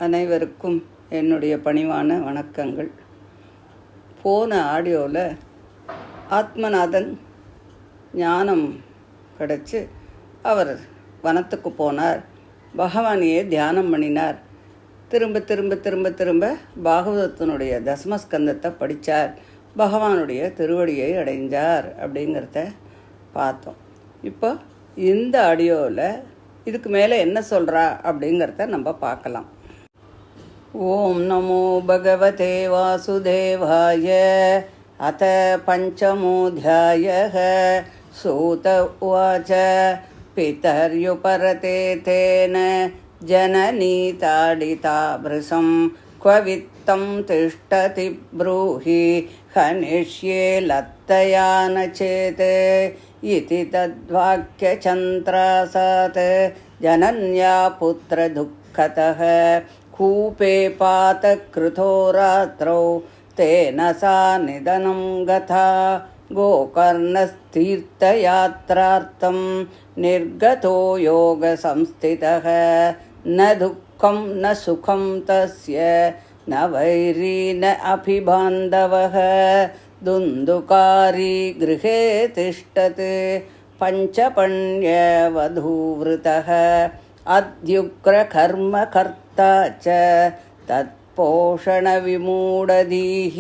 அனைவருக்கும் என்னுடைய பணிவான வணக்கங்கள். போன ஆடியோவில் ஆத்மநாதன் ஞானம் கிடச்சி அவர் வனத்துக்கு போனார், பகவானையே தியானம் பண்ணினார். திரும்ப திரும்ப திரும்ப திரும்ப பாகவதத்தினுடைய தசமஸ்கந்தத்தை படித்தார், பகவானுடைய திருவடியை அடைஞ்சார் அப்படிங்கிறத பார்த்தோம். இப்போ இந்த ஆடியோவில் இதுக்கு மேலே என்ன சொல்கிறா அப்படிங்கிறத நம்ம பார்க்கலாம். ஓம் நமோ பகவதே வாசுதேவாய. அத பஞ்சமோऽध्यायः. சூத உவாச. பிதர்யுபரதே தேன ஜனனீ தாடிதா ப்ருசம் க்வவித்தம் திஷ்டதி ப்ரூஹி ஹனிஷ்யே லத்தயா ந சேத் இதி தத்வாக்யசந்திராசாத் ஜனன்யா புத்திரதுக்கதः கூபே பாதக்ருதோ ராத்ரௌ தேன சா நிதனம் கதா கோகர்ணஸ்தீர்த்தயாத்ரார்த்தம் நிர்கதோ யோக சம்ஸ்திதः ந துக்கம் ந சுகம் தஸ்ய ந வைரி ந அபிபாந்தவः துந்துகாரி கிருஹே திஷ்டத் பஞ்சபண்யவதூவ்ருதः அத்யுக்ரகர்மகர்த்தா ச தத்போஷணவிமூடதீः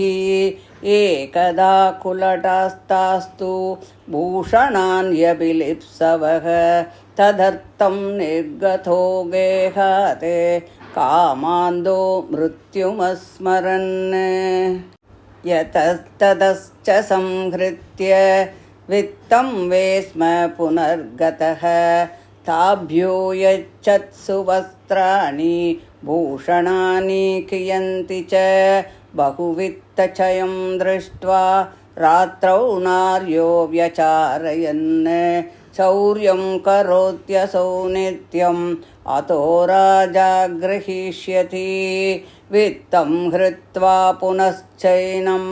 ஏகதா குலடாஸ்தாஸ்து பூஷணான்யபிலிப்சவः ததர்த்தம் நிர்கதோ கேஹாதே காமாந்தோ மிருத்யுமஸ்மரன் யதஸ்ததஸ்ச சம்ஹ்ருத்ய வித்தம் வேஸ்ம புனர்கதः தாப்யோ யச்சத்சு வஸ்திராணி பூஷணானி கியந்தி ச பகுவித்தச்சயம் திருஷ்ட்வா ராத்ரௌ நார்யோ வ்யசாரயன் சௌர்யம் கரோத்யசௌ நித்யம் அதோ ராஜா கிரஹீஷ்யதி வித்தம் ஹ்ருத்வா புனశ్చைனம்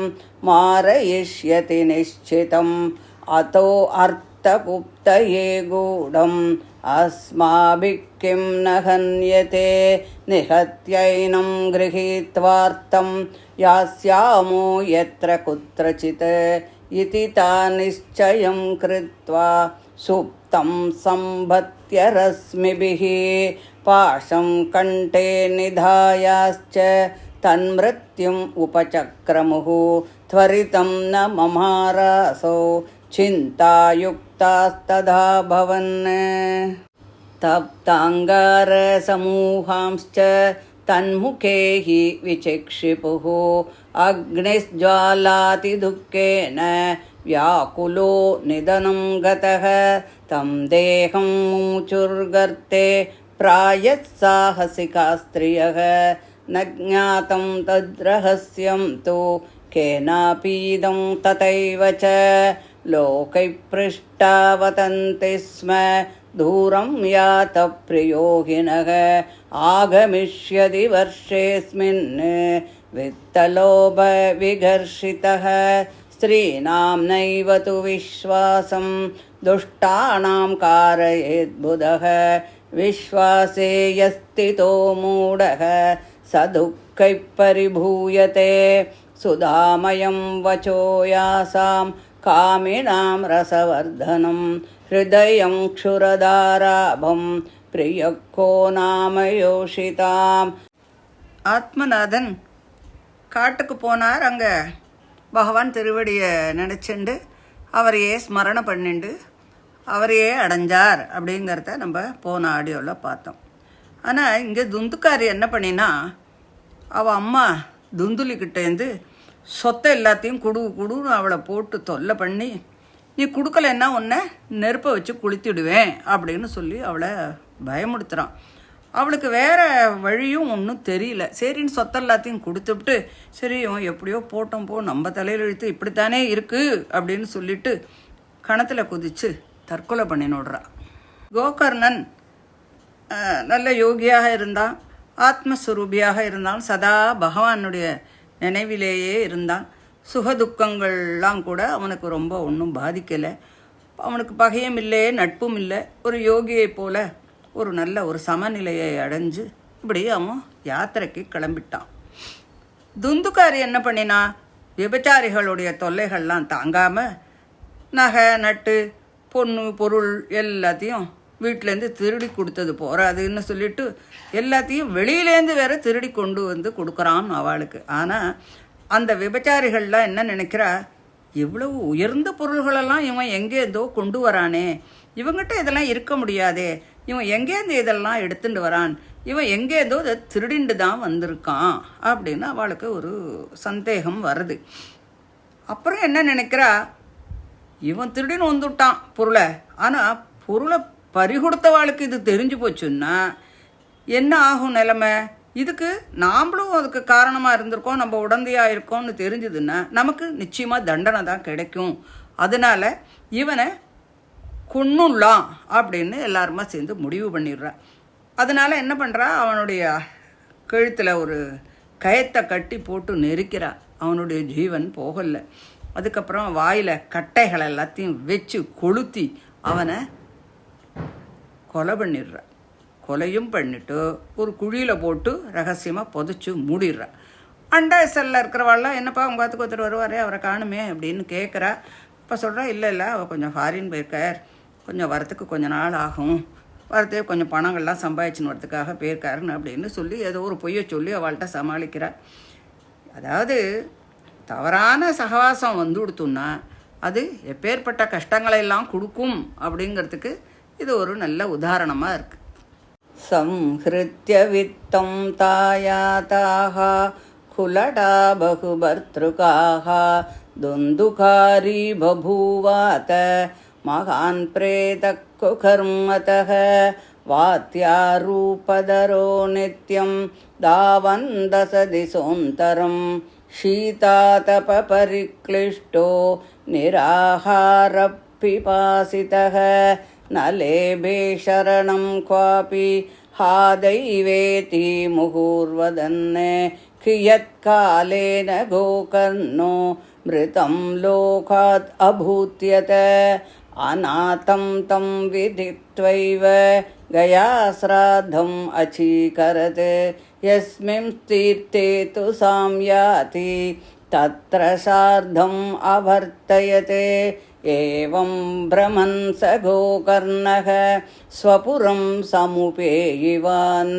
மாரயிஷ்யதி நிశ్చిதம் அதோ அர்த்தகுப்தயே கூடம் அஸ்மாபிக் கிம் ந ஹன்யதே நிஹத்யைனம் கிரஹீத்வார்த்தம் யாஸ்யாமோ யத்ர குத்ரசித் இதி தா நிశ్చயம் கிருத்வா சுப்தம் சம்பத்ய ரஸ்மிபிः பாஷம் கண்டே நிதாயாஸ்ச தன்மிருத்யும் உபசக்ரமுः த்வரிதம் ந மமாராசோ சிந்தாயுக்தாஸ்ததா பவன் தப்தாங்காரசமூஹாம்ஸ்ச தன்முகே ஹி விசிக்ஷிபுः அக்னிஜ்வாலாதிதுக்கேன व्याकुलो निधनं गतः तं देहं मुमुचुर्गर्ते प्रायः साहसिका स्त्रियः न ज्ञातं तद्रहस्यं तु केनापीदं तथैव च लोकैपृष्टा वदन्ति स्म दूरं यातः प्रियोहिनः आगमिष्यति वर्षेऽस्मिन् वित्तलोभविघर्षितः स्त्रीणां नैव तु विश्वासं दुष्टानां कारयेद्बुधः विश्वासे यस्थितो मूढः स दुःखैः परिभूयते सुधामयं वचो यासां कामिनां रसवर्धनं हृदयं क्षुरदाराभं प्रियको नाम योषिताम्. ஆத்மநாதன் காட்டுக்கு போனார். அங்கே பகவான் திருவடியை நினச்சிண்டு அவரையே ஸ்மரணை பண்ணிண்டு அவரையே அடைஞ்சார் அப்படிங்கிறத நம்ம போன ஆடியோவில் பார்த்தோம். ஆனால் இங்கே துந்துக்காரி என்ன பண்ணினா, அவள் அம்மா துந்துலிக்கிட்டேருந்து சொத்தை எல்லாத்தையும் குடுன்னு அவளை போட்டு தொல்லை பண்ணி, நீ கொடுக்கலன்னா உன்னை நெருப்பை வச்சு குளித்திடுவேன் அப்படின்னு சொல்லி அவளை பயமுடுத்துகிறான். அவளுக்கு வேறு வழியும் ஒன்றும் தெரியல. சரின்னு சொத்தெல்லாத்தையும் கொடுத்துவிட்டு, சரி இவன் எப்படியோ போட்டோம் போ, நம்ம தலையில் இழுத்து இப்படித்தானே இருக்குது அப்படின்னு சொல்லிட்டு கணத்தில் குதித்து தற்கொலை பண்ணினோடுறான். கோகர்ணன் நல்ல யோகியாக இருந்தான், ஆத்மஸ்வரூபியாக இருந்தான், சதா பகவானுடைய நினைவிலேயே இருந்தான். சுகதுக்கங்கள்லாம் கூட அவனுக்கு ரொம்ப ஒன்றும் பாதிக்கலை. அவனுக்கு பகையும் இல்லை, நட்பும் இல்லை. ஒரு யோகியை போல ஒரு நல்ல ஒரு சமநிலையை அடைஞ்சு இப்படி அவன் யாத்திரைக்கு கிளம்பிட்டான். துந்துகாரி என்ன பண்ணினா, விபச்சாரிகளுடைய தொல்லைகள்லாம் தாங்காமல் நகை நட்டு பொண்ணு பொருள் எல்லாத்தையும் வீட்டிலேருந்து திருடி கொடுத்தது போகிறாதுன்னு சொல்லிட்டு எல்லாத்தையும் வெளியிலேருந்து வேற திருடி கொண்டு வந்து கொடுக்குறான் அவளுக்கு. ஆனால் அந்த விபச்சாரிகள்லாம் என்ன நினைக்கிறா, இவ்வளவு உயர்ந்த பொருள்களெல்லாம் இவன் எங்கேருந்தோ கொண்டு வரானே, இவங்கிட்ட இதெல்லாம் இருக்க முடியாதே, இவன் எங்கேருந்து இதெல்லாம் எடுத்துட்டு வரான், இவன் எங்கேருந்தோ இதை திருடிண்டு தான் வந்திருக்கான் அப்படின்னு அவளுக்கு ஒரு சந்தேகம் வருது. அப்புறம் என்ன நினைக்கிறா, இவன் திருடின்னு வந்துட்டான் பொருளை, ஆனால் பொருளை பறிகொடுத்தவாளுக்கு இது தெரிஞ்சு போச்சுன்னா என்ன ஆகும் நிலைமை, இதுக்கு நாம்ளும் அதுக்கு காரணமாக இருந்திருக்கோம், நம்ம உடந்தையாக இருக்கோம்னு தெரிஞ்சதுன்னா நமக்கு நிச்சயமாக தண்டனை தான் கிடைக்கும். அதனால் இவனை கொன்னுடலாம் அப்படின்னு எல்லாருமா சேர்ந்து முடிவு பண்ணிடுறா. அதனால் என்ன பண்ணுறா, அவனுடைய கழுத்தில் ஒரு கயத்தை கட்டி போட்டு நெருக்கிறா. அவனுடைய ஜீவன் போகலை. அதுக்கப்புறம் வாயில் கட்டைகள் எல்லாத்தையும் வச்சு கொளுத்தி அவனை கொலை பண்ணிடுறா. கொலையும் பண்ணிட்டு ஒரு குழியில் போட்டு ரகசியமாக புதைச்சி மூடிடுறா. அண்டாசலில் இருக்கிறவாள்லாம், என்னப்பா உங்கள் பார்த்துக்கு ஒருத்தர் வருவாரே, அவரை காணுமே அப்படின்னு கேட்குறா. இப்போ சொல்கிறா, இல்லை அவள் கொஞ்சம் ஃபாரின் போயிருக்கார், கொஞ்சம் வரத்துக்கு கொஞ்சம் நாள் ஆகும், வரத்தே கொஞ்சம் பணங்கள்லாம் சம்பாதிச்சுன்னு வரத்துக்காக போயிருக்காருன்னு அப்படின்னு சொல்லி ஏதோ ஒரு பொய்யை சொல்லி அவள்கிட்ட சமாளிக்கிறா. அதாவது தவறான சகவாசம் வந்து கொடுத்தோன்னா அது எப்பேற்பட்ட கஷ்டங்களையெல்லாம் கொடுக்கும் அப்படிங்கிறதுக்கு இது ஒரு நல்ல உதாரணமாக இருக்குது. சம்ஹிருத்ய வித்தம் தாயாதாக குலடா பகுபர்த்ருகாக துந்துகாரி பபூவாத மகான் பிரேத குகர்மதः வாத்யாரூபதரோ நித்யம் தாவந்தசதிசோந்தரம் शीतातप परिक्लिष्टो निराहारपिपासितः न लेभे शरणं क्वापि हा दैवेति मुहुर्वदन् कियत्कालेन गोकर्णो मृतं लोकात् अभूत्यत अनाथं तं विदित्वैव गया श्राद्धम् अचीकरत् यस्मिन् तीर्थे तु साम्याति तत्र सार्धम् अवर्तयते एवं भ्रमन् स गोकर्णः स्वपुरं समुपेयिवान्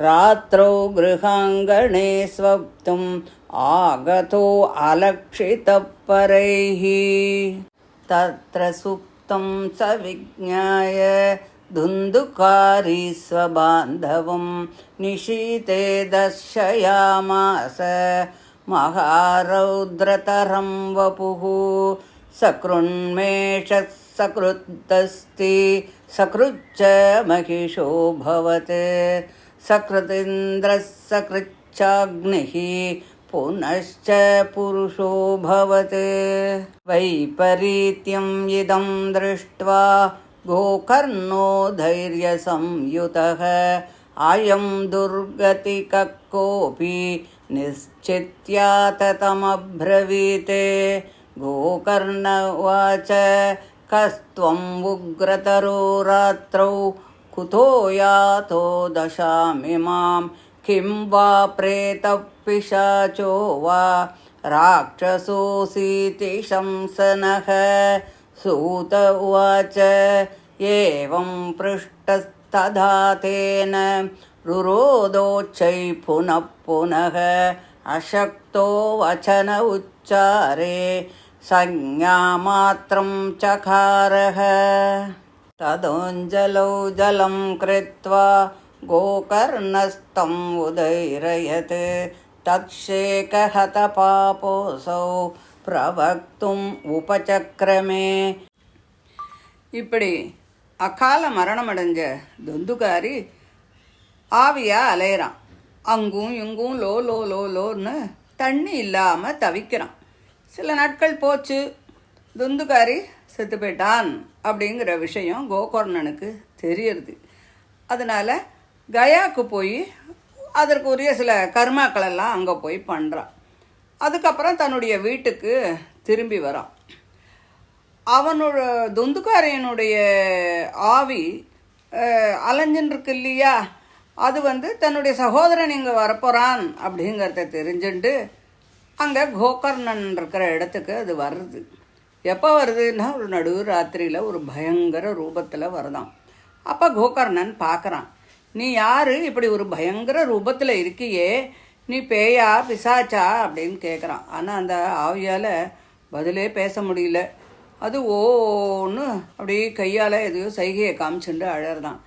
रात्रौ गृहाङ्गणे स्वप्तुम् आगतो अलक्षितः परैः तत्र सुप्तं स विज्ञाय दुन्दुकारी स्वबान्धवं निशीते दर्शयामास महारौद्रतरं वपुः सकृन्मेषः सकृत्तस्ति सकृच्च महिषो भवत् सकृतीन्द्रः सकृच्चाग्निः पुनश्च पुरुषो भवत् वैपरीत्यम् इदं दृष्ट्वा गोकर्णो धैर्यसंयुतः अयं दुर्गतिकः कोऽपि निश्चित्याततमब्रवीत् गोकर्ण उवाच कस्त्वम् उग्रतरो रात्रौ कुतो यातो दशामिमां किं वा प्रेतः पिशाचो वा राक्षसोऽसीति शंसनः सूत उवाच एवं पृष्टस्तथा तेन रुरोदोच्चै पुनः पुनः अशक्तो वचन उच्चारे संज्ञामात्रं चकारः तदोञ्जलौ जलं कृत्वा गोकर्णस्तम् उदैरयत् तत्शेकहतपापोऽसौ பிரவக்தும் உபசக்கிரமே. இப்படி அகால மரணமடைஞ்ச துந்துகாரி ஆவியா அலையிறான். அங்கும் இங்கும் லோ லோ லோ லோன்னு தண்ணி இல்லாமல் தவிக்கிறான். சில நாட்கள் போச்சு, துந்துகாரி செத்து போயிட்டான் அப்படிங்கிற விஷயம் கோகர்ணனுக்கு தெரியறது. அதனால் கயாவுக்கு போய் அதற்குரிய சில கர்மாக்களெல்லாம் அங்கே போய் பண்ணுறான். அதுக்கப்புறம் தன்னுடைய வீட்டுக்கு திரும்பி வரான். அவனோட துந்துகாரியனுடைய ஆவி அலைஞ்சின்னு இருக்கு இல்லையா, அது தன்னுடைய சகோதரன் இங்கே வரப்போகிறான் அப்படிங்கிறத தெரிஞ்சுட்டு அங்கே கோகர்ணன் இருக்கிற இடத்துக்கு அது வருது. எப்போ வருதுன்னா ஒரு நடு ராத்திரியில் ஒரு பயங்கர ரூபத்தில் வருதான். அப்போ கோகர்ணன் பார்க்குறான், நீ யார், இப்படி ஒரு பயங்கர ரூபத்தில் இருக்கியே, நீ பேயா பிசாச்சா அப்படின்னு கேட்குறான். ஆனால் அந்த ஆவியால் பதிலே பேச முடியல. அது ஓன்னு அப்படியே கையால் எதையோ சைகையை காமிச்சுட்டு அழறதான்.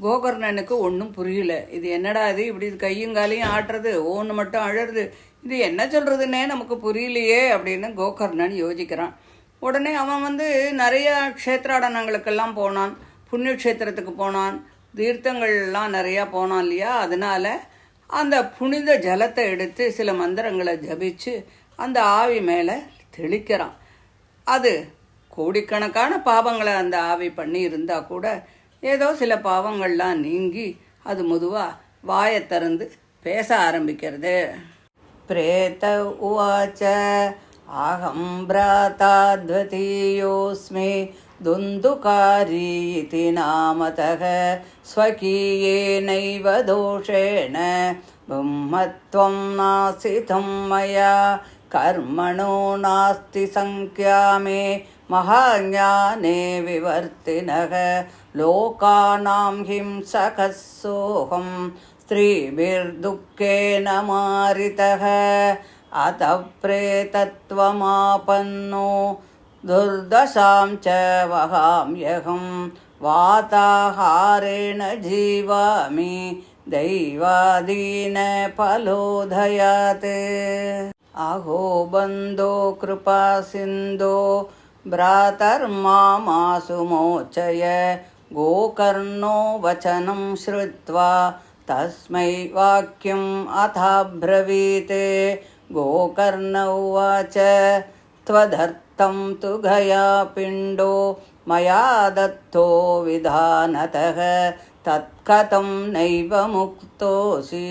கோகர்ணனுக்கு ஒன்றும் புரியல. இது என்னடா இது, இப்படி கையுங்காலையும் ஆட்டுறது, ஓன்னு மட்டும் அழறது, இது என்ன சொல்கிறதுன்னே நமக்கு புரியலையே அப்படின்னு கோகர்ணன் யோசிக்கிறான். உடனே அவன் நிறையா க்ஷேத்ராடனங்களுக்கெல்லாம் போனான், புண்ணிய க்ஷேத்திரத்துக்கு போனான், தீர்த்தங்கள்லாம் நிறையா போனான் இல்லையா. அதனால் அந்த புனித ஜலத்தை எடுத்து சில மந்திரங்களை ஜபிச்சு அந்த ஆவி மேலே தெளிக்கிறான். அது கோடிக்கணக்கான பாவங்களை அந்த ஆவி பண்ணி இருந்தால் கூட ஏதோ சில பாவங்கள்லாம் நீங்கி அது முதுவாக வாயை திறந்து பேச ஆரம்பிக்கிறது. பிரேத உவாச்ச அகம் பிராதாத்வதீயோஸ்மி துந்துகாரி இதி நாமதக ஸ்வகீயேனைவ தோஷேண பிரம்மத்வம் நாசிதம் மயா கர்மணோ நாஸ்தி சங்க்யா மே மகாஞானே விவர்த்தினக லோகானாம் ஹிம்சகசோகம் ஸ்திரீபிர்துக்கேன மாரிதக அத பிரேதத்வமாபன்னோ துர்தசாம் ச வகாம்யகம் வாதாஹாரேண ஜீவாமி தைவாதீன பலோதயாத் அஹோ பந்தோ கிருபா சிந்தோ भ्रातर्मासु मोचय गोकर्णो वचनं श्रुत्वा तस्मै वाक्यम् अथाब्रवीत् गोकर्ण उवाच त्वदर्थं तु गया पिण्डो मया दत्तो विधानतः तत्कथं नैव मुक्तोऽसि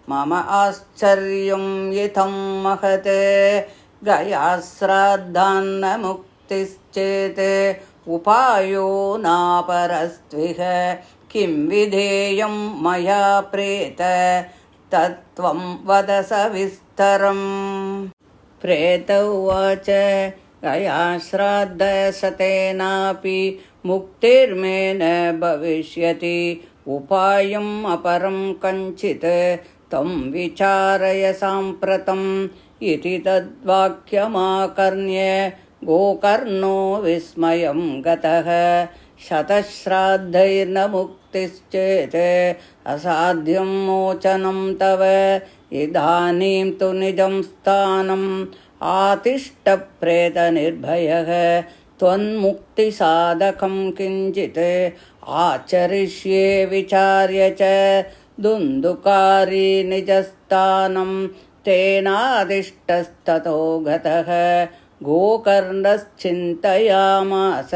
मम आश्चर्यं इत्थं महत् गयाश्राद्धान्न मुक्तिश्चेत् उपायो नापरस्त्विह किं विधेयं मया प्रेत तत्त्वं वद सविस्तरम् प्रेत उवाच गयाश्राद्धशतेनापि मुक्तिर्मे न भविष्यति उपायम् अपरं कञ्चित् तं विचारय साम्प्रतम् इति तद्वाक्यमाकर्ण्य गोकर्णो विस्मयं गतः शतश्राद्धैर्न मुक्तिश्चेत् असाध्यं मोचनं तव इदानीं तु निजं स्थानम् आतिष्ठ प्रेतनिर्भयः त्वन्मुक्तिसाधकं किञ्चित् आचरिष्ये विचार्य च दुन्दुकारी निजस्थानं तेनादिष्टस्ततो गतः गोकर्णश्चिन्तयामास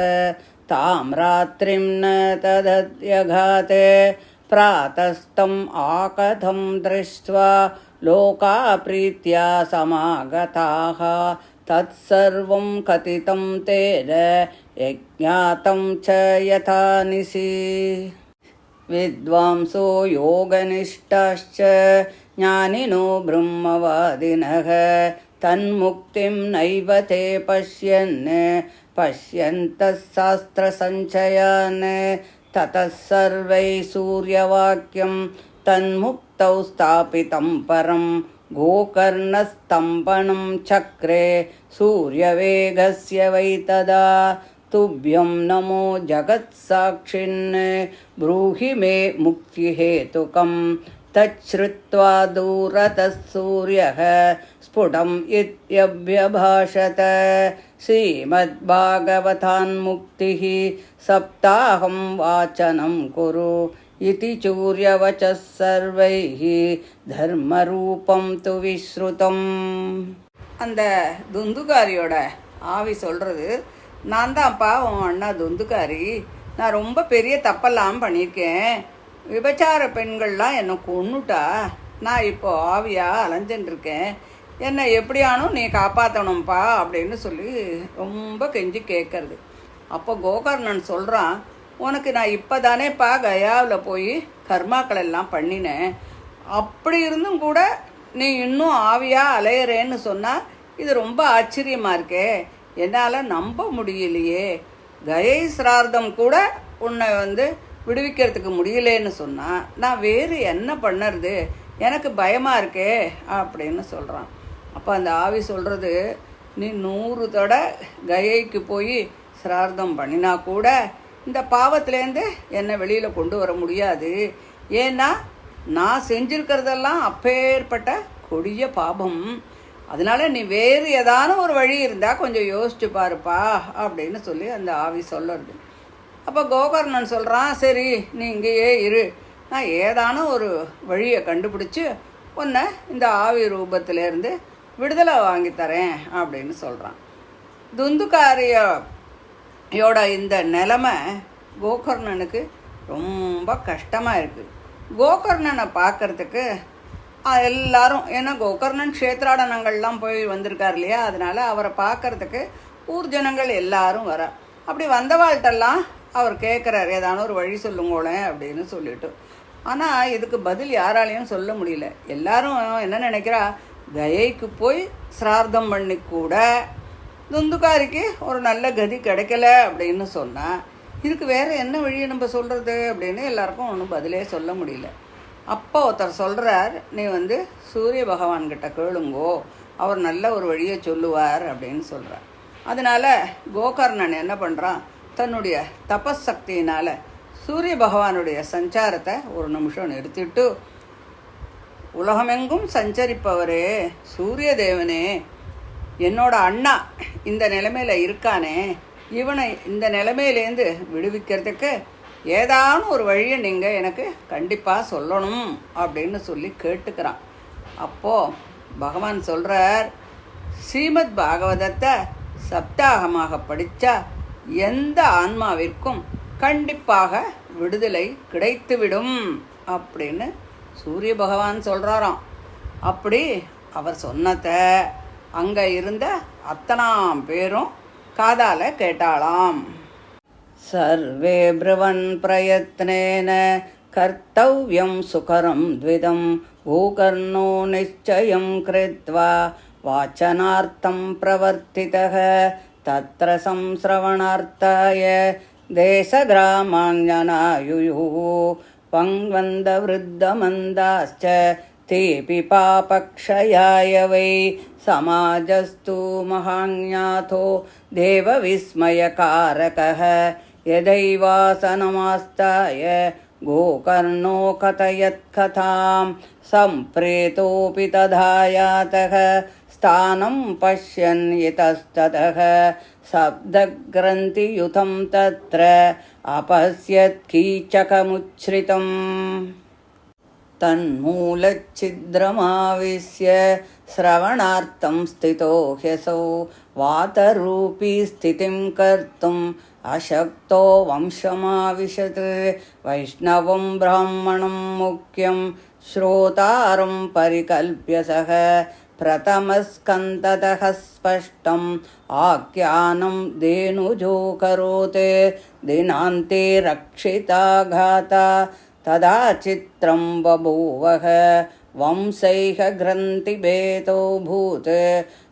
तां रात्रिं न तदध्यघाते प्रातस्तं आकथं दृष्ट्वा लोका प्रीत्या समागताः तत्सर्वं कथितं तेन यज्ञातं च यथा निशि विद्वांसो योगनिष्ठाश्च ज्ञानिनो ब्रह्मवादिनः तन्मुक्तिं नैव ते पश्यन्तः शास्त्रसञ्चयान् ततः सर्वैः सूर्यवाक्यं तन्मुक्तौ स्थापितं परं गोकर्णस्तम्भनं चक्रे सूर्यवेगस्य वै तदा तुभ्यं नमो जगत्साक्षिन् ब्रूहि मे मुक्तिहेतुकम् तच्छ्रुत्वा दूरतः सूर्यः स्फुटम् इत्यभ्यभाषत श्रीमद्भागवतान्मुक्तिः सप्ताहं वाचनं कुरु इति चूर्यवचः सर्वैः धर्मरूपं तु विश्रुतम् அந்த துந்துகாரியோட ஆவி சொல்கிறது, நான் தான்ப்பா உன் அண்ணா துந்துகாரி, நான் ரொம்ப பெரிய தப்பெல்லாம் பண்ணியிருக்கேன், விபச்சார பெண்கள்லாம் என்னை கொன்னுட்டா, நான் இப்போது ஆவியாக அலைஞ்சின்ட்டுருக்கேன், என்னை எப்படியானும் நீ காப்பாற்றணும்ப்பா அப்படின்னு சொல்லி ரொம்ப கெஞ்சி கேட்கறது. அப்போ கோகர்ணன் சொல்கிறான், உனக்கு நான் இப்போ தானேப்பா கயாவில் போய் கர்மாக்கள் எல்லாம் பண்ணினேன். அப்படி இருந்தும் கூட நீ இன்னும் ஆவியாக அலையிறேன்னு சொன்னால் இது ரொம்ப ஆச்சரியமாக இருக்கே, என்னால் நம்ப முடியலையே. கயை சிரார்த்தம் கூட உன்னை விடுவிக்கிறதுக்கு முடியலேன்னு சொன்னால் நான் வேறு என்ன பண்ணுறது, எனக்கு பயமாக இருக்கே அப்படின்னு சொல்கிறான். அப்போ அந்த ஆவி சொல்கிறது, நீ 100 தடவை கயைக்கு போய் சிரார்த்தம் பண்ணினா கூட இந்த பாவத்திலேருந்து என்னை வெளியில் கொண்டு வர முடியாது. ஏன்னா நான் செஞ்சுருக்கிறதெல்லாம் அப்பேற்பட்ட கொடிய பாபம். அதனால் நீ வேறு ஏதான ஒரு வழி இருந்தால் கொஞ்சம் யோசிச்சு பாருப்பா அப்படின்னு சொல்லி அந்த ஆவி சொல்லுறது. அப்போ கோகர்ணன் சொல்கிறான், சரி நீ இங்கேயே இரு, நான் ஏதான ஒரு வழியை கண்டுபிடிச்சி உன்னை இந்த ஆவி ரூபத்திலேருந்து விடுதலை வாங்கித்தரேன் அப்படின்னு சொல்கிறான். துந்துகாரியோட இந்த நிலைமை கோகர்ணனுக்கு ரொம்ப கஷ்டமாக இருக்குது. கோகர்ணனை பார்க்குறதுக்கு எல்லாரும், ஏன்னா கோகர்ணன் க்ஷேத்ராடனங்கள்லாம் போய் வந்திருக்கார் இல்லையா, அதனால் அவரை பார்க்குறதுக்கு ஊர் ஜனங்கள் எல்லாரும் வர. அப்படி வந்தவாழ்கிட்டெல்லாம் அவர் கேட்குறார், ஏதான ஒரு வழி சொல்லுங்களேன் அப்படின்னு சொல்லிட்டு. ஆனால் இதுக்கு பதில் யாராலையும் சொல்ல முடியல. எல்லாரும் என்ன நினைக்கிறா, கயைக்கு போய் சிரார்த்தம் பண்ணி கூட துந்துகாரிக்கு ஒரு நல்ல கதி கிடைக்கல அப்படின்னு சொன்னால் இதுக்கு வேறு என்ன வழியை நம்ம சொல்கிறது அப்படின்னு எல்லாருக்கும் ஒன்றும் பதிலே சொல்ல முடியல. அப்போ ஒருத்தர் சொல்கிறார், நீ சூரிய பகவான்கிட்ட கேளுங்கோ, அவர் நல்ல ஒரு வழியை சொல்லுவார் அப்படின்னு சொல்கிறார். அதனால் கோகர்ணன் என்ன பண்ணுறான், தன்னுடைய தபஸ் சக்தியினால் சூரிய பகவானுடைய சஞ்சாரத்தை ஒரு நிமிஷம் நிறுத்திட்டு, உலகமெங்கும் சஞ்சரிப்பவரே சூரிய தேவனே, என்னோட அண்ணா இந்த நிலைமையில் இருக்கானே, இவனை இந்த நிலைமையிலேருந்து விடுவிக்கிறதுக்கு ஏதான ஒரு வழியை நீங்கள் எனக்கு கண்டிப்பாக சொல்லணும் அப்படின்னு சொல்லி கேட்டுக்கிறான். அப்போது பகவான் சொல்கிறார், ஸ்ரீமத் பாகவதத்தை சப்தாகமாக படித்தா எந்த ஆன்மாவிற்கும் கண்டிப்பாக விடுதலை கிடைத்துவிடும் அப்படின்னு சூரிய பகவான் சொல்கிறாராம். அப்படி அவர் சொன்னதை அங்கே இருந்த அத்தனாம் பேரும் காதால் கேட்டாளாம். சர்வே ப்ருவன் பிரயத்னேன கர்த்தவ்யம் சுகரம் த்விதம் கோகர்ணோ நிச்சயம் கிருத்வா வாச்சனார்த்தம் பிரவர்த்திதः தத்ர சம்ஸ்ரவணார்த்தாய தேசகிராமாஞனாயுயுः பங்வந்தவ்ருத்தமந்தாஸ்ச தேபி பாபக்ஷயாய வை சமாஜஸ்து மகாஞாதோ தேவவிஸ்மயகாரகः யதைவாசனமாஸ்தாய கோகர்ணோ கதயத் கதாம் சம்பிரேதோபி ததாயாதः ஸ்தானம் பஷ்யன் யதஸ்ததः சப்தக்ரந்தியுதம் தத்ர அபஸ்யத் கீச்சகமுச்ச்ரிதம் தன்மூலச்சித்ரமாவிஸ்ய ஸ்ரவணார்த்தம் ஸ்திதோ ஹ்யசௌ வாதரூபீ ஸ்திதிம் கர்த்தும் அசக்தோ வம்சமாவிஷத் வைஷ்ணவம் பிராமணம் முக்கியம் ஸ்ரோதாரம் பரிகல்ப்ய சக பிரதமஸ்கந்ததः ஸ்பஷ்டம் ஆக்யானம் தேனுஜோ கரோத் தினாந்தே ரக்ஷிதாகாதா ததா சித்ரம் பபூவः வம்சைஹ கிரந்திபேதோ பூத்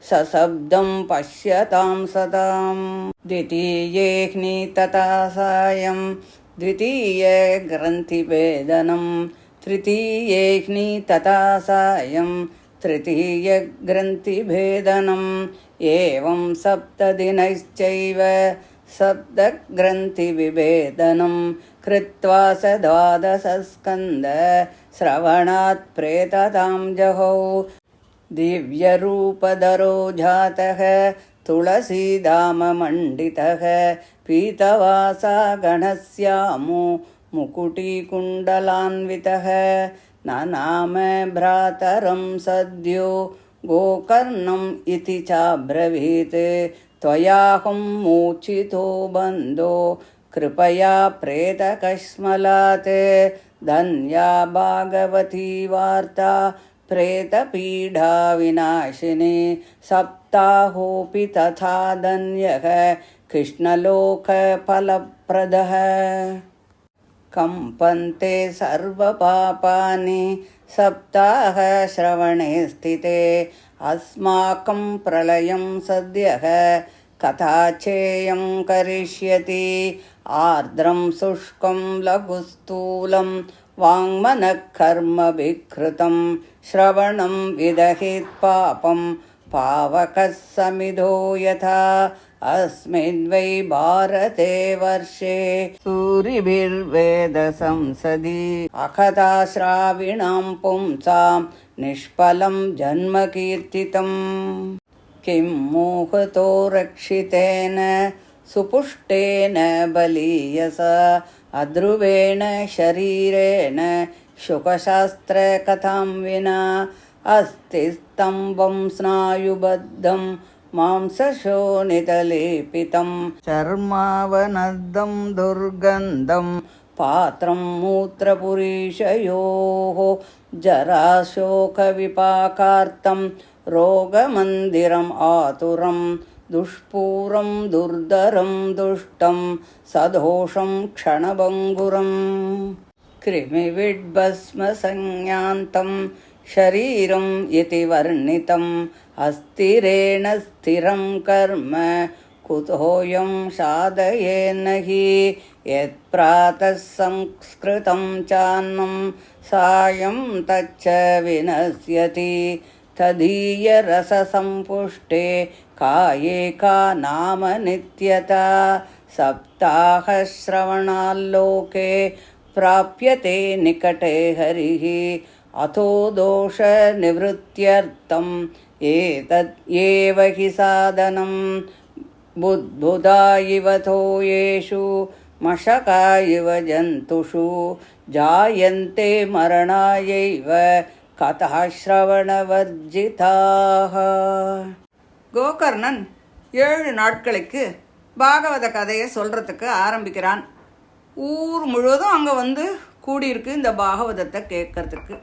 சசப்தம் பஷ்யதாம் சதாம் த்விதீயேஹ்னி ததா சாயம் த்விதீய கிரந்திபேதனம் த்ரிதீயேஹ்னி ததா சாயம் த்ரிதீய கிரந்திபேதனம் ஏவம் சப்ததினைश्चैव சப்தக்ரந்திவிபேதனம் கிருத்வா ச द्वादशस्कन्द श्रवणात् प्रेततां जहौ दिव्यरूपधरो जातः तुलसीदाममण्डितः पीतवासा गणश्यामो मुकुटीकुण्डलान्वितः ननाम भ्रातरं सद्यो गोकर्णम् इति चाब्रवीत् त्वयाहं मोचितो बन्धो कृपया प्रेतकश्मलात् धन्या भागवती वार्ता प्रेतपीडा विनाशिनी सप्ताहोऽपि तथा धन्यः कृष्णलोकफलप्रदः. கம்பந்தே சர்வ பாபானி சப்தாக ஸ்ரவணே ஸ்திதே அஸ்மாக்கம் பிரளயம் சத்யः கதாச்சேயம் கரிஷ்யதி ஆர்திரம் சுஷ்கம் லகுஸ்தூலம் வாங்மனக் கர்ம விக்ருதம் ஸ்ரவணம் விதஹித் பாபம் பாவகः சமிதோ யதா अस्मिन् वै भारते वर्षे सूरिभिर्वेद संसदि अकथाश्राविणां पुंसां निष्फलं जन्म कीर्तितम् किं मोहतो रक्षितेन सुपुष्टेन बलीयसा अध्रुवेण शरीरेण शुकशास्त्रकथां विना अस्ति स्तम्भं स्नायुबद्धं मांसशोणितलेपितं चर्मावनद्धं दुर्गन्धं पात्रं मूत्रपुरीशयोः जराशोकविपाकार्तं रोगमन्दिरम् आतुरं दुष्पूरं दुर्धरं दुष्टं सदोषं क्षणभङ्गुरं कृमिविड्भस्मसंज्ञान्तं शरीरं इति वर्णितम् अस्थिरेण स्थिरं कर्म कुतोऽयं साधयेन हि यत्प्रातः संस्कृतं चान्नं सायं तच्च विनश्यति तदीयरससम्पुष्टे काये का नाम नित्यता सप्ताहश्रवणाल्लोके प्राप्यते निकटे हरिः अथो दोषनिवृत्त्यर्थम् एतत् एव हि साधनं बुद्बुधा इव तोयेषु मशका इव जन्तुषु जायन्ते मरणायैव कथः श्रवणवर्जिताः. கோகர்ணன் 7 நாட்களுக்கு பாகவத கதையை சொல்கிறதுக்கு ஆரம்பிக்கிறான். ஊர் முழுவதும் அங்கே வந்து கூடியிருக்கு இந்த பாகவதத்தை கேட்கறதுக்கு.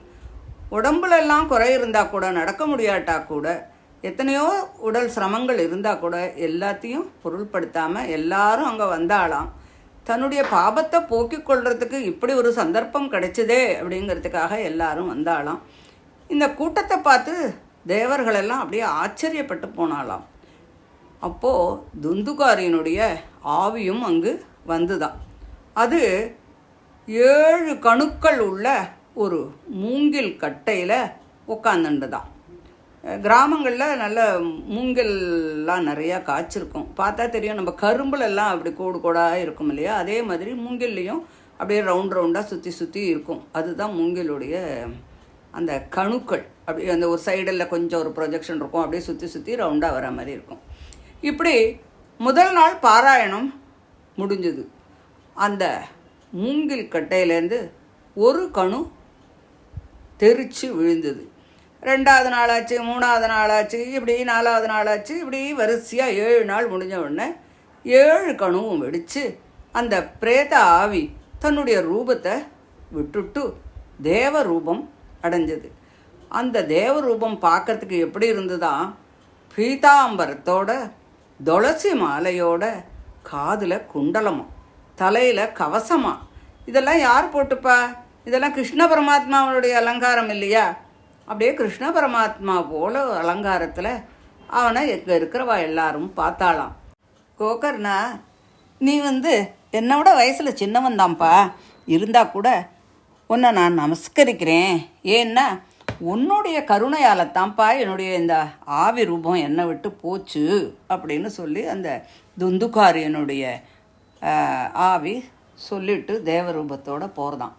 உடம்புலெல்லாம் குறை இருந்தால் கூட, நடக்க முடியாட்டா கூட, எத்தனையோ உடல் சிரமங்கள் இருந்தால் கூட எல்லாத்தையும் பொருள்படுத்தாமல் எல்லாரும் அங்கே வந்தாலாம். தன்னுடைய பாபத்தை போக்கிக் கொள்றதுக்கு இப்படி ஒரு சந்தர்ப்பம் கிடைச்சதே அப்படிங்கிறதுக்காக எல்லாரும் வந்தாலாம். இந்த கூட்டத்தை பார்த்து தேவர்களெல்லாம் அப்படியே ஆச்சரியப்பட்டு போனாலாம். அப்போது துந்துகாரியினுடைய ஆவியும் அங்கு வந்துதான். அது 7 கணுக்கள் உள்ள ஒரு மூங்கில் கட்டையில் உட்காந்துண்டுதான். கிராமங்களில் நல்ல மூங்கில்லாம் நிறையா காய்ச்சிருக்கும். பார்த்தா தெரியும், நம்ம கரும்புலெல்லாம் அப்படி கோடு கோடாக இருக்கும் இல்லையா, அதே மாதிரி மூங்கில்லையும் அப்படியே ரவுண்டாக சுற்றி சுற்றி இருக்கும். அதுதான் மூங்கிலுடைய அந்த கணுக்கள். அப்படி அந்த ஒரு சைடில் கொஞ்சம் ஒரு ப்ரொஜெக்ஷன் இருக்கும், அப்படியே சுற்றி சுற்றி ரவுண்டாக வர மாதிரி இருக்கும். இப்படி முதல் நாள் பாராயணம் முடிஞ்சது. அந்த மூங்கில் கட்டையிலேருந்து ஒரு கணு தெரிச்சு விழுந்தது. 2வது நாளாச்சு, 3வது நாளாச்சு, இப்படி 4வது நாளாச்சு, இப்படி வரிசையாக 7 நாள் முடிஞ்ச உடனே 7 கணுவும் வெடித்து அந்த பிரேத ஆவி தன்னுடைய ரூபத்தை விட்டுட்டு தேவ ரூபம் அடைஞ்சது. அந்த தேவ ரூபம் பார்க்கறதுக்கு எப்படி இருந்துதான், பீதாம்பரத்தோட துளசி மாலையோட, காதில் குண்டலமா, தலையில் கவசமா. இதெல்லாம் யார் போட்டுப்பா? இதெல்லாம் கிருஷ்ண பரமாத்மாவனுடைய அலங்காரம் இல்லையா? அப்படியே கிருஷ்ண பரமாத்மா போல அலங்காரத்தில் அவனை எங்கே இருக்கிறவா எல்லாரும் பார்த்தாளாம். கோகர்ணா, நீ என்னை விட வயசில் சின்னவன் தான்ப்பா, இருந்தால் கூட உன்னை நான் நமஸ்கரிக்கிறேன். ஏன்னா உன்னுடைய கருணையால் தான்ப்பா என்னுடைய இந்த ஆவி ரூபம் என்னை விட்டு போச்சு அப்படின்னு சொல்லி அந்த துந்துகாரியனுடைய ஆவி சொல்லிட்டு தேவரூபத்தோடு போகிறதான்.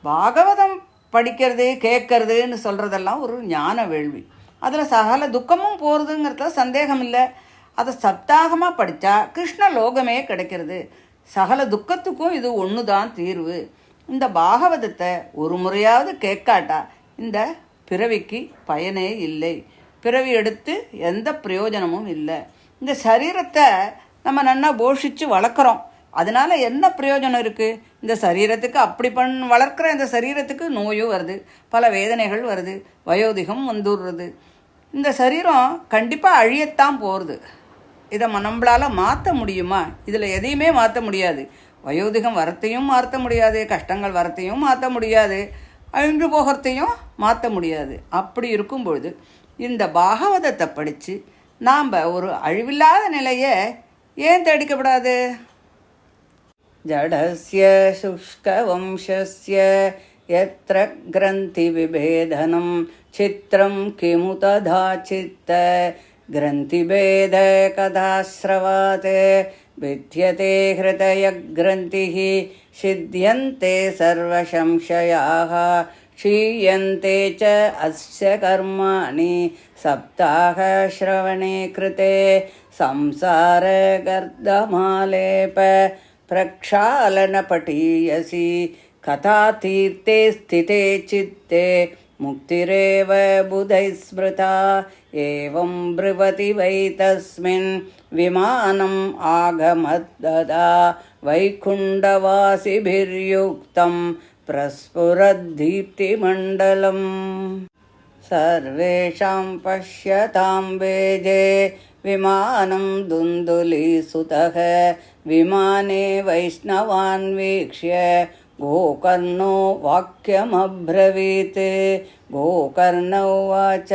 பாகவதம் படிக்கிறது கேட்கறதுன்னு சொல்கிறதெல்லாம் ஒரு ஞான வேள்வி. அதில் சகல துக்கமும் போகிறதுங்கிறதுல சந்தேகம் இல்லை. அதை சப்தாகமாக படித்தா கிருஷ்ண லோகமே கிடைக்கிறது. சகல துக்கத்துக்கும் இது ஒன்று தான் தீர்வு. இந்த பாகவதத்தை ஒரு முறையாவது கேட்காட்டா இந்த பிறவிக்கு பயனே இல்லை. பிறவி எடுத்து எந்த பிரயோஜனமும் இல்லை. இந்த சரீரத்தை நம்ம நன்னா போஷித்து வளர்க்குறோம், அதனால் என்ன பிரயோஜனம் இருக்குது? இந்த சரீரத்துக்கு அப்படி வளர்க்குற இந்த சரீரத்துக்கு நோயும் வருது, பல வேதனைகள் வருது, வயோதிகம் வந்துடுறது. இந்த சரீரம் கண்டிப்பாக அழியத்தான் போகிறது. இதை நம்மளால் மாற்ற முடியுமா? இதில் எதையுமே மாற்ற முடியாது. வயோதிகம் வரத்தையும் மாற்ற முடியாது, கஷ்டங்கள் வரத்தையும் மாற்ற முடியாது, அழிஞ்சு போகிறதையும் மாற்ற முடியாது. அப்படி இருக்கும்பொழுது இந்த பாகவதத்தை படித்து நாம் ஒரு அழிவில்லாத நிலையை ஏன் தேடிக்கப்படாது? ஜடஸ்ய சுஷ்கவம்சஸ்ய யத்ர கிரந்தி விபேதனம் சித்திரம் கிமு ததா சித்த கிரந்திபேத கதாஸ்ரவாத் வித்யதே ஹிருதய கிரந்திஹ சித்யந்தே சர்வசம்சயாः க்ஷீயந்தே ச அஸ்ய கர்மாணி சப்தாஹ ஸ்ரவணே கிருதே சம்சார கர்தமாலேப பிரக்ஷாலன பட்டீயசி கதா தீர்த்தே ஸ்திதே சித்தே முக்திரேவ புதை ஸ்மிருதா ஏவம் ப்ருவதி வை தஸ்மின் விமானம் ஆகமத்ததா வைகுண்டவாசிபிர்யுக்தம் பிரஸ்புரத்தீப்திமண்டலம் சர்வேஷாம் பஷ்யதாம் வேஜே விமானம் துந்துலீசுதः விமானே வைஷ்ணவான் வீக்ஷ்ய கோகர்ணோ வாக்கியமப்ரவீத் கோகர்ண உவாச்ச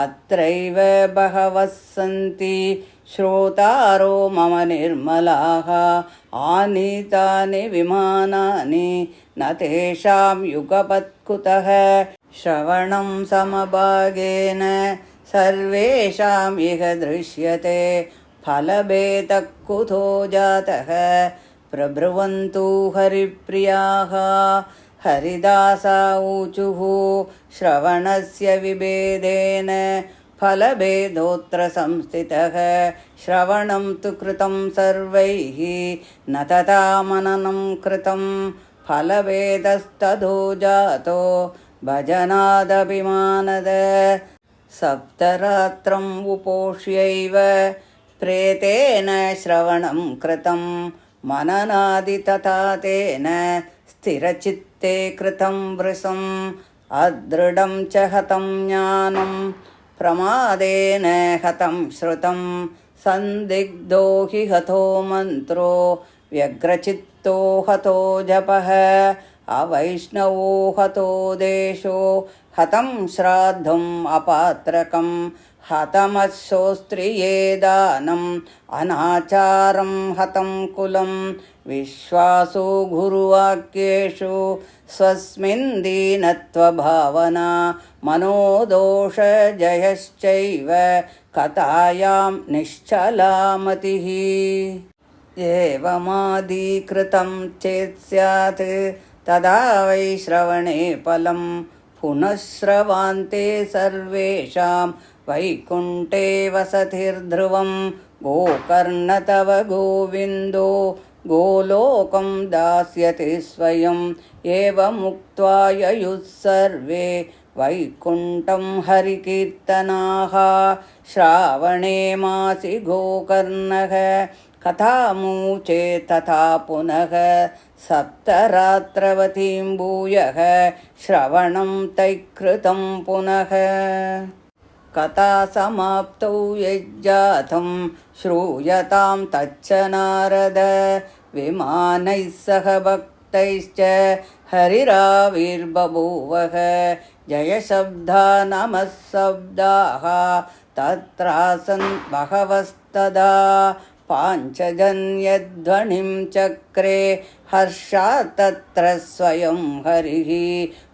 அத்ரைவ பகவः சந்தி ஸ்ரோதாரோ மம நிர்மலாः ஆனீதானி விமானானி ந தேஷாம் யுகபத் குதः ஸ்ரவணம் சமபாகேன சர்வேஷாம் இஹ திருஷ்யதே ஃபலபேதः குதோ ஜாதः பிரப்ருவந்து ஹரிப்ரியாः ஹரிதாசா ஊச்சுः ஸ்ரவணஸ்ய விபேதேன ஃபலபேதோத்ர சம்ஸ்திதः ஸ்ரவணம் து கிருதம் சர்வைः ந ததா மனனம் கிருதம் ஃபலபேதஸ்ததோ ஜாதோ பஜனாதபிமானத சப்தராத்திரம் உபோஷ்யைவ பிரேதேன ஸ்ரவணம் கிருதம் மனநாதி ததா தேன ஸ்திரசித்தே கிருதம் விருசம் அத்ருடம் ச ஹதம் ஞானம் பிரமாதேன ஹதம் ஸ்ருதம் சந்திக்தோ ஹி ஹதோ மந்த்ரோ வியக்ரசித்தோ ஹதோ ஜபः அவைஷ்ணவோ ஹதோ தேசோ ஹதம் ஸ்ராத்தம் அபாத்ரகம் ஹதமஸ்ஸோஸ்த்ரியே தானம் அநாச்சாரம் ஹதம் குலம் விஸ்வாசோ குருவாக்யேஷு ஸ்வஸ்மின் தீனத்வபாவனா மனோதோஷ ஜயश्चैव கதாயாம் நிஷ்சலாமதிः ஏவமாதீக்ருதம் சேத் ஸ்யாத் ததா வை ஸ்ரவணே பலம் புனः ஸ்ரவாந்தே சர்வேஷாம் வைகுண்டே வசதிர்த்ருவம் கோகர்ண தவ கோவிந்தோ கோலோகம் தாஸ்யதி ஸ்வயம் ஏவமுக்த்வா யயுः சர்வே வைகுண்டம் ஹரிகீர்த்தனாः ஸ்ராவணே மாசி கோகர்ணः கதாமூச்சே ததா புனः சப்தராத்திரவதீம் பூயः ஸ்ரவணம் தைக்ருதம் புனः கதா சமாப்தௌ யஜ்ஜாதம் ஸ்ரூயதாம் தச்ச நாரத விமானைः சக பக்தைश्च ஹரிராவிர்பபூவः ஜயசப்தா நமः சப்தாः தத்ராசன் பகவஸ்ததா பாஞ்சஜன்யத்வனிம் சக்ரே ஹர்ஷாத் தத்ர ஸ்வயம் ஹரிः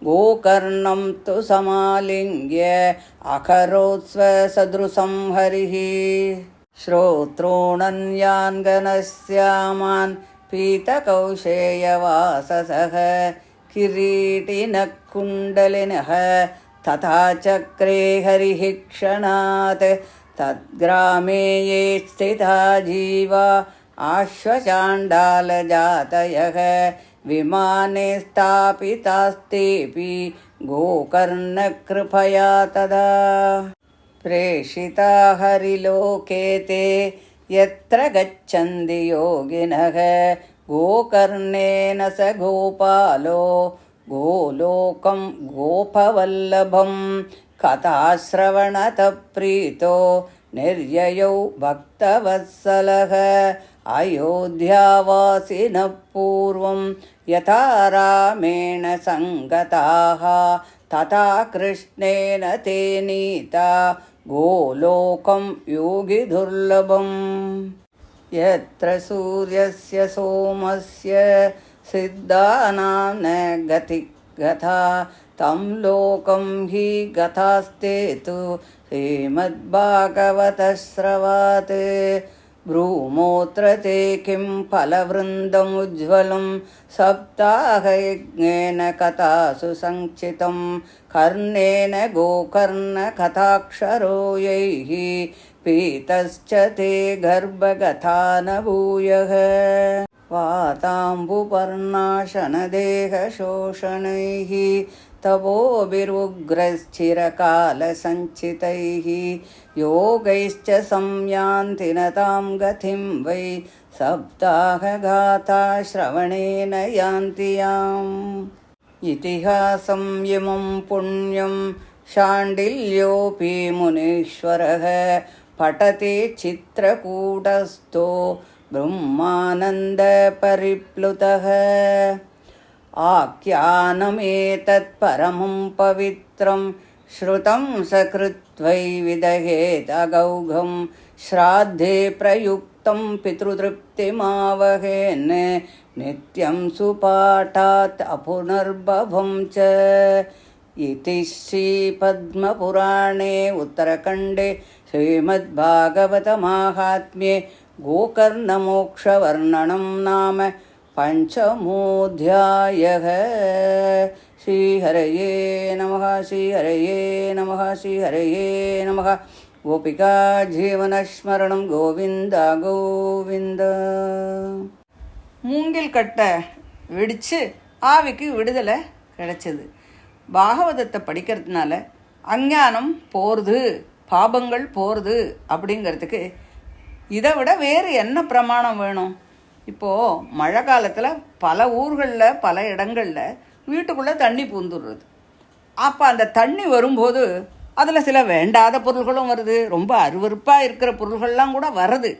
கோகர்ணம் து சமாலிங்க்ய அகரோத் ஸ்வசத்ருசம் ஹரிः ஸ்ரோத்ரோணன்யான்கனஸ்யாமான் பீதகௌஷேயவாசசः கிரீட்டினः குண்டலினः ததா சக்ரே ஹரிः க்ஷணாத் தத்கிராமே யே ஸ்திதா ஜீவா ஆஸ்வசாண்டாலஜாதயः விமானே ஸ்தாபிதாஸ்தேபி கோகர்ணகிருபயா ததா பிரேஷிதா ஹரிலோகே தே யத்ர கச்சந்தி யோகினः கோகர்ணேன ச கோபாலோ கோலோகம் கோபவல்லபம் கதாஸ்ரவணத ப்ரீதோ நிர்யயௌ பக்தவத்சலக அயோத்தியாவாசினः பூர்வம் யதா ராமேண சங்கதாக ததா கிருஷ்ணேன தே நீதா கோலோகம் யோகி துர்லபம் யத்ர சூர்யஸ்ய சோமஸ்ய சித்தானாம் ந கதி கதா தம் லோகம் ஹி கதாஸ்தே து ஸ்ரீமத்பாகவதஸ்ரவாத் ப்ரூமோத்ர தே கிம் பலவ்ருந்தமுஜ்வலம் சப்தாஹயஜ்ஞேன கதாசு சஞ்சிதம் கர்ணேன கோகர்ண கதாக்ஷரோ யைஹி பீதஸ்ச தே கர்ப்பகதான பூயः வாதாம்புபர்ணாசனதேகசோஷணைः तपोभिरुग्रश्चिरकालसञ्चितैः योगैश्च संयान्ति न तां गतिं वै सप्ताहगाथा श्रवणेन यान्ति याम् इतिहासं इमं पुण्यं शाण्डिल्योऽपि मुनीश्वरः पठति चित्रकूटस्थो ब्रह्मानन्दपरिप्लुतः आख्यानमेतत् परमं पवित्रं श्रुतं सकृत्वै विदहेदगौघं श्राद्धे प्रयुक्तं पितृतृप्तिमावहेन् नित्यं सुपाठात् अपुनर्भवं च इति श्रीपद्मपुराणे उत्तरखण्डे श्रीमद्भागवतमाहात्म्ये गोकर्णमोक्षवर्णनं नाम पंचमोऽध्यायः। श्रीहरये नमः श्रीहरये नमः श्रीहरये नमः। गोपिका जीवनस्मरणं गोविन्द गोविन्द। மூங்கில் கட்டை வெடித்து ஆவிக்கு விடுதலை கிடைச்சது. பாகவதத்தை படிக்கிறதுனால அஞ்ஞானம் போகிறது, பாபங்கள் போகிறது அப்படிங்கிறதுக்கு இதை விட வேறு என்ன பிரமாணம் வேணும்? இப்போது மழை காலத்தில் பல ஊர்களில் பல இடங்களில் வீட்டுக்குள்ளே தண்ணி பூந்துடுறது. அப்போ அந்த தண்ணி வரும்போது அதில் சில வேண்டாத பொருள்களும் வருது, ரொம்ப அருவருப்பாக இருக்கிற பொருள்கள்லாம் கூட வருது.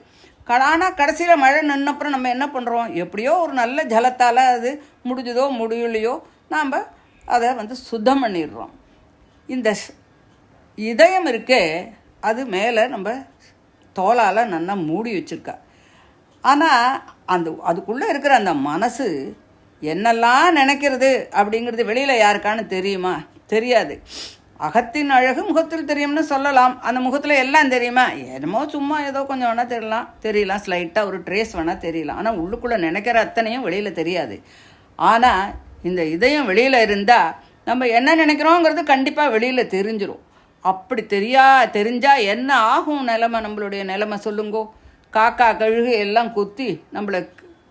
ஆனால் கடைசியில் மழை நின்னப்புறம் நம்ம என்ன பண்ணுறோம்? எப்படியோ ஒரு நல்ல ஜலத்தால் அது முடிஞ்சதோ முடியலையோ நாம் அதை சுத்தம் பண்ணிடுறோம். இந்த இதயம் இருக்கே, அது மேலே நம்ம தோலால் நல்லா மூடி வச்சுருக்கா. ஆனால் அதுக்குள்ளே இருக்கிற அந்த மனசு என்னெல்லாம் நினைக்கிறது அப்படிங்கிறது வெளியில் யாருக்கான்னு தெரியுமா? தெரியாது. அகத்தின் அழகு முகத்தில் தெரியும்னு சொல்லலாம். அந்த முகத்தில் எல்லாம் தெரியுமா? என்னமோ சும்மா ஏதோ கொஞ்சம் வேணால் தெரியலாம், ஸ்லைட்டாக ஒரு ட்ரேஸ் வேணால் தெரியலாம். ஆனால் உள்ளுக்குள்ளே நினைக்கிற அத்தனையும் வெளியில் தெரியாது. ஆனால் இந்த இதயம் வெளியில் இருந்தால் நம்ம என்ன நினைக்கிறோங்கிறது கண்டிப்பாக வெளியில் தெரிஞ்சிடும். அப்படி தெரிஞ்சால் என்ன ஆகும் நிலைமை? நம்மளுடைய நிலைமை சொல்லுங்கோ. காக்கா கழுகு எல்லாம் கொத்தி நம்மளை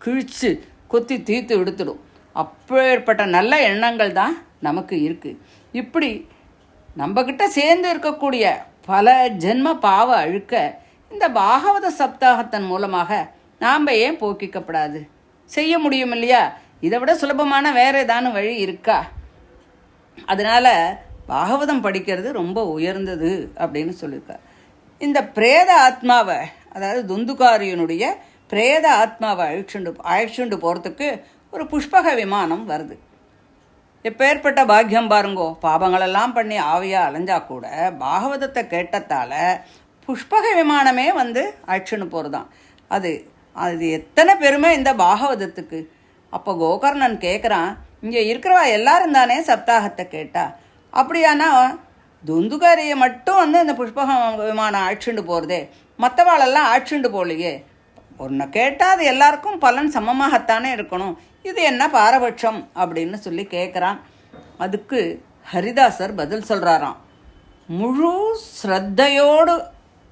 கிழிச்சு கொத்தி தீர்த்து விடுத்துடும். அப்பேற்பட்ட நல்ல எண்ணங்கள் தான் நமக்கு இருக்குது. இப்படி நம்மக்கிட்ட சேர்ந்து இருக்கக்கூடிய பல ஜென்ம பாவ அழுக்க இந்த பாகவத சப்தாகத்தின் மூலமாக நாம் ஏன் போக்கிக்கப்படாது? செய்ய முடியும் இல்லையா? இதை விட சுலபமான வேறு ஏதான வழி இருக்கா? அதனால் பாகவதம் படிக்கிறது ரொம்ப உயர்ந்தது அப்படின்னு சொல்லியிருக்கார். இந்த பிரேத ஆத்மாவை, அதாவது துந்துகாரியனுடைய பிரேத ஆத்மாவை அழிச்சுண்டு போகிறதுக்கு ஒரு புஷ்பக விமானம் வருது. எப்பேற்பட்ட பாக்கியம் பாருங்கோ. பாபங்களெல்லாம் பண்ணி ஆவியாக அலைஞ்சா கூட பாகவதத்தை கேட்டதால் புஷ்பக விமானமே அழிச்சுன்னு போகிறதான். அது எத்தனை பெருமை இந்த பாகவதத்துக்கு. அப்போ கோகர்ணன் கேட்குறான், இங்கே இருக்கிறவா எல்லாரும் தானே சப்தாகத்தை கேட்டா, அப்படியானா துந்துகாரியை மட்டும் இந்த புஷ்பக விமானம் அழிச்சுண்டு போகிறதே, மற்றவாளெல்லாம் அழிச்சுண்டு போகலையே. ஒன்றை கேட்டால் அது எல்லாருக்கும் பலன் சமமாகத்தானே இருக்கணும், இது என்ன பாரபட்சம் அப்படின்னு சொல்லி கேட்குறான். அதுக்கு ஹரிதாசர் பதில் சொல்கிறாராம், முழு ஸ்ரத்தையோடு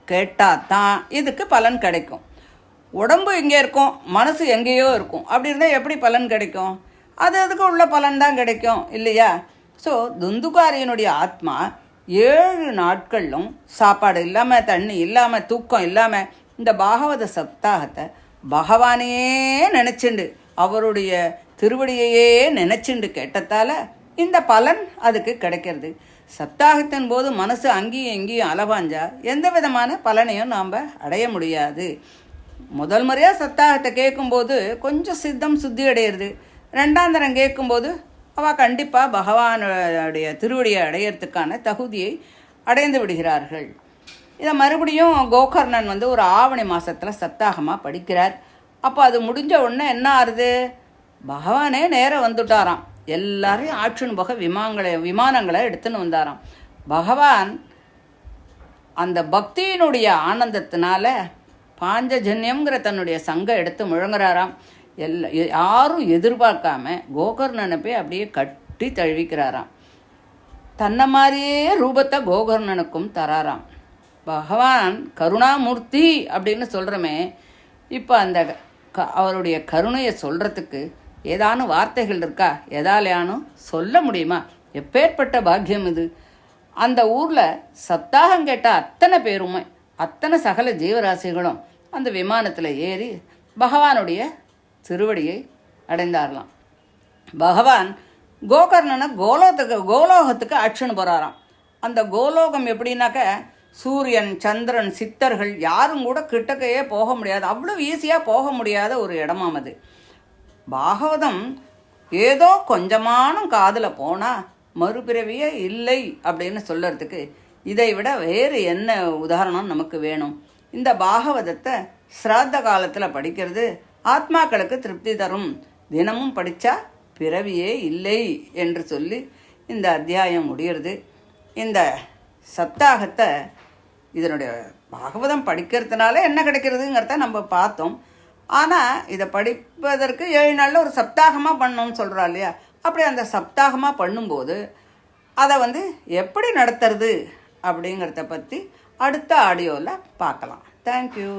கேட்டால் தான் இதுக்கு பலன் கிடைக்கும். உடம்பு இங்கே இருக்கும், மனசு எங்கேயோ இருக்கும். அப்படி இருந்தால் எப்படி பலன் கிடைக்கும்? அதுக்கு உள்ள பலன் தான் கிடைக்கும் இல்லையா? ஸோ துந்துகாரியனுடைய ஆத்மா 7 நாட்களிலும் சாப்பாடு இல்லாமல், தண்ணி இல்லாமல், தூக்கம் இல்லாமல் இந்த பாகவத சப்தாகத்தை பகவானையே நினச்சிண்டு, அவருடைய திருவடியையே நினச்சிண்டு கேட்டதால் இந்த பலன் அதுக்கு கிடைக்கிறது. சப்தாகத்தின் போது மனசு அங்கேயும் இங்கேயும் அலபாஞ்சா எந்த விதமான பலனையும் நாம் அடைய முடியாது. முதல் முறையாக சப்தாகத்தை கேட்கும்போது கொஞ்சம் சித்தம் சுத்தி அடையிறது. ரெண்டாம் தரம் கேட்கும்போது அவள் கண்டிப்பாக பகவானுடைய திருவடியை அடையிறதுக்கான தகுதியை அடைந்து விடுகிறார்கள். இதை மறுபடியும் கோகர்ணன் ஒரு ஆவணி மாதத்தில் சப்தாகமாக படிக்கிறார். அப்போ அது முடிஞ்ச உடனே என்ன ஆறுது, பகவானே நேரம் வந்துட்டாராம். எல்லாரையும் ஆட்சின்னு போக விமானங்களை எடுத்துன்னு வந்தாராம். பகவான் அந்த பக்தியினுடைய ஆனந்தத்தினால பாஞ்சஜன்யம்ங்கிற தன்னுடைய சங்கம் எடுத்து முழங்குறாராம். யாரும் எதிர்பார்க்காம கோகர்ணனை போய் அப்படியே கட்டி தழுவிக்கிறாராம். தன்னை மாதிரியே ரூபத்தை கோகர்ணனுக்கும் தராராம். பகவான் கருணாமூர்த்தி அப்படின்னு சொல்கிறோமே, இப்போ அந்த அவருடைய கருணையை சொல்கிறதுக்கு ஏதானும் வார்த்தைகள் இருக்கா? எதாலையானும் சொல்ல முடியுமா? எப்பேற்பட்ட பாக்கியம் இது! அந்த ஊரில் சப்தாகம் கேட்ட அத்தனை பேருமே, அத்தனை சகல ஜீவராசிகளும் அந்த விமானத்தில் ஏறி பகவானுடைய திருவடியை அடைந்தாரலாம். பகவான் கோகர்ணனை கோலோகத்துக்கு அழைச்சின்னு போகிறாராம். அந்த கோலோகம் எப்படின்னாக்க சூரியன், சந்திரன், சித்தர்கள் யாரும் கூட கிட்டக்கையே போக முடியாது, அவ்வளோ ஈஸியாக போக முடியாத ஒரு இடமாம் அது. பாகவதம் ஏதோ கொஞ்சமான காதில் போனால் மறுபிறவியே இல்லை அப்படின்னு சொல்கிறதுக்கு இதை விட வேறு என்ன உதாரணம் நமக்கு வேணும்? இந்த பாகவதத்தை சிராத்த காலத்தில் படிக்கிறது ஆத்மாக்களுக்கு திருப்தி தரும். தினமும் படித்தா பிறவியே இல்லை என்று சொல்லி இந்த அத்தியாயம் முடிகிறது. இந்த சப்தாகத்தை இதனுடைய பாகவதம் படிக்கிறதுனால என்ன கிடைக்கிறதுங்கிறத நம்ம பார்த்தோம். ஆனால் இதை படிப்பதற்கு 7 நாளில் ஒரு சப்தாகமாக பண்ணணும்னு சொல்கிறா இல்லையா? அப்படி அந்த சப்தாகமாக பண்ணும்போது அதை எப்படி நடத்துறது அப்படிங்கிறத பற்றி அடுத்த ஆடியோவில் பார்க்கலாம். தேங்க்யூ.